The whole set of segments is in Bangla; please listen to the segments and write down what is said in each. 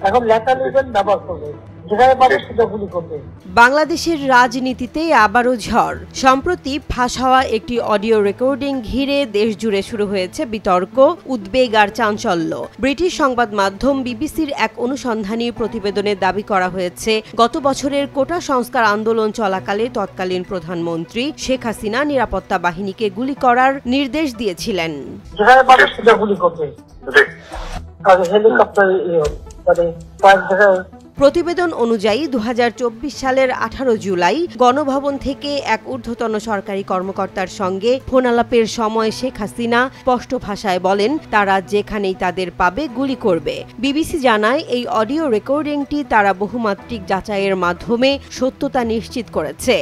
এখন লেখা লিখবেন ব্যবহার করবে, যেখানে পারে সেটা গুলি করবে। বাংলাদেশের রাজনীতিতে আবারও ঝড়। সম্প্রতি ফাঁস হওয়া একটি অডিও রেকর্ডিং ঘিরে দেশ জুড়ে শুরু হয়েছে বিতর্ক, উদ্বেগ আর চাঞ্চল্য। ব্রিটিশ সংবাদ মাধ্যম বিবিসির এক অনুসন্ধানী প্রতিবেদনে দাবি করা হয়েছে, গত বছরের কোটা সংস্কার আন্দোলন চলাকালে তৎকালীন প্রধানমন্ত্রী শেখ হাসিনা নিরাপত্তা বাহিনীকে গুলি করার নির্দেশ দিয়েছিলেন। যেখানে পারে সেটা গুলি করবে, হেলিকপ্টার প্রতিবেদন অনুযায়ী 2024 সালের 18 জুলাই গণভবন থেকে এক ঊর্ধ্বতন সরকারি কর্মকর্তার সঙ্গে ফোনালাপের সময় শেখ হাসিনা স্পষ্ট ভাষায় বলেন, তারা যেখানেই তাদের পাবে গুলি করবে। বিবিসি জানায়, এই অডিও রেকর্ডিংটি তারা বহুমাত্রিক যাচাইয়ের মাধ্যমে সত্যতা নিশ্চিত করেছে।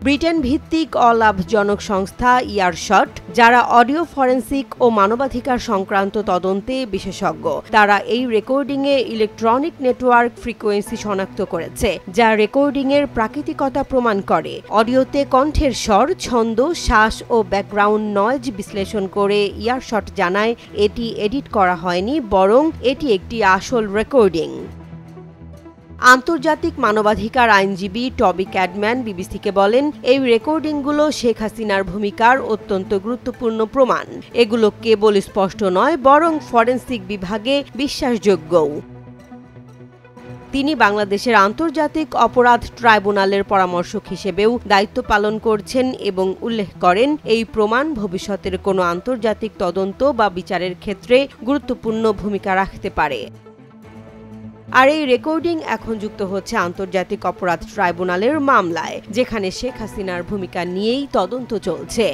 ব্রিটেন ভিত্তিক অলাভজনক সংস্থা ইয়ারশট, যারা অডিও ফরেনসিক ও মানবাধিকার সংক্রান্ত তদন্তে বিশেষজ্ঞ, তারা এই রেকর্ডিংয়ে ইলেকট্রনিক নেটওয়ার্ক ফ্রিকোয়েন্সি শনাক্ত করেছে, যা রেকর্ডিংয়ের প্রাকৃতিকতা প্রমাণ করে। অডিওতে কণ্ঠের স্বর, ছন্দ, শ্বাস ও ব্যাকগ্রাউন্ড নয়েজ বিশ্লেষণ করে ইয়ারশট জানায়, এটি এডিট করা হয়নি, বরং এটি একটি আসল রেকর্ডিং। আন্তর্জাতিক মানবাধিকার আইনজীবী টবি ক্যাডম্যান বিবিসিকে বলেন, এই রেকর্ডিংগুলো শেখ হাসিনার ভূমিকার অত্যন্ত গুরুত্বপূর্ণ প্রমাণ। এগুলো কেবল স্পষ্ট নয়, বরং ফরেনসিক বিভাগে বিশ্বাসযোগ্যও। তিনি বাংলাদেশের আন্তর্জাতিক অপরাধ ট্রাইব্যুনালের পরামর্শক হিসেবেও দায়িত্ব পালন করছেন এবং উল্লেখ করেন, এই প্রমাণ ভবিষ্যতের কোনো আন্তর্জাতিক তদন্ত বা বিচারের ক্ষেত্রে গুরুত্বপূর্ণ ভূমিকা রাখতে পারে। আর এই রেকর্ডিং এখন যুক্ত হচ্ছে আন্তর্জাতিক অপরাধ ট্রাইব্যুনালের মামলায়, যেখানে শেখ হাসিনার ভূমিকা নিয়েই তদন্ত চলছে।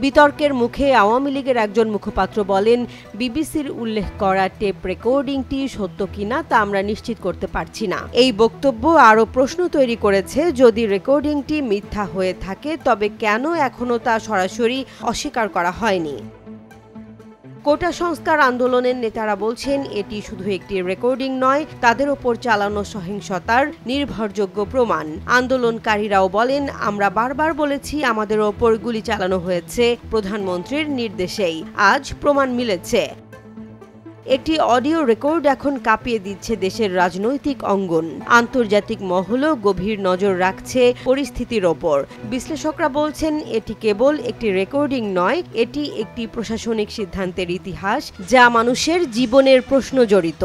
বিতর্কের মুখে আওয়ামী লীগের একজন মুখপাত্র বলেন, বিবিসির উল্লেখ করা টেপ রেকর্ডিংটি সত্য কিনা তা আমরা নিশ্চিত করতে পারছি না। এই বক্তব্য আরও প্রশ্ন তৈরি করেছে, যদি রেকর্ডিংটি মিথ্যা হয়ে থাকে তবে কেন এখনও তা সরাসরি অস্বীকার করা হয়নি। কোটা সংস্কার আন্দোলনের নেতারা বলছেন, এটি শুধু একটি রেকর্ডিং নয়, তাদের ওপর চালানো সহিংসতার নির্ভরযোগ্য প্রমাণ। আন্দোলনকারীরাও বলেন, আমরা বারবার বলেছি আমাদের ওপর গুলি চালানো হয়েছে প্রধানমন্ত্রীর নির্দেশেই, আজ প্রমাণ মিলেছে। একটি অডিও রেকর্ড এখন কাঁপিয়ে দিচ্ছে দেশের রাজনৈতিক অঙ্গন। আন্তর্জাতিক মহলও গভীর নজর রাখছে পরিস্থিতির ওপর। বিশ্লেষকরা বলছেন, এটি কেবল একটি রেকর্ডিং নয়, এটি একটি প্রশাসনিক সিদ্ধান্তের ইতিহাস, যা মানুষের জীবনের প্রশ্ন জড়িত।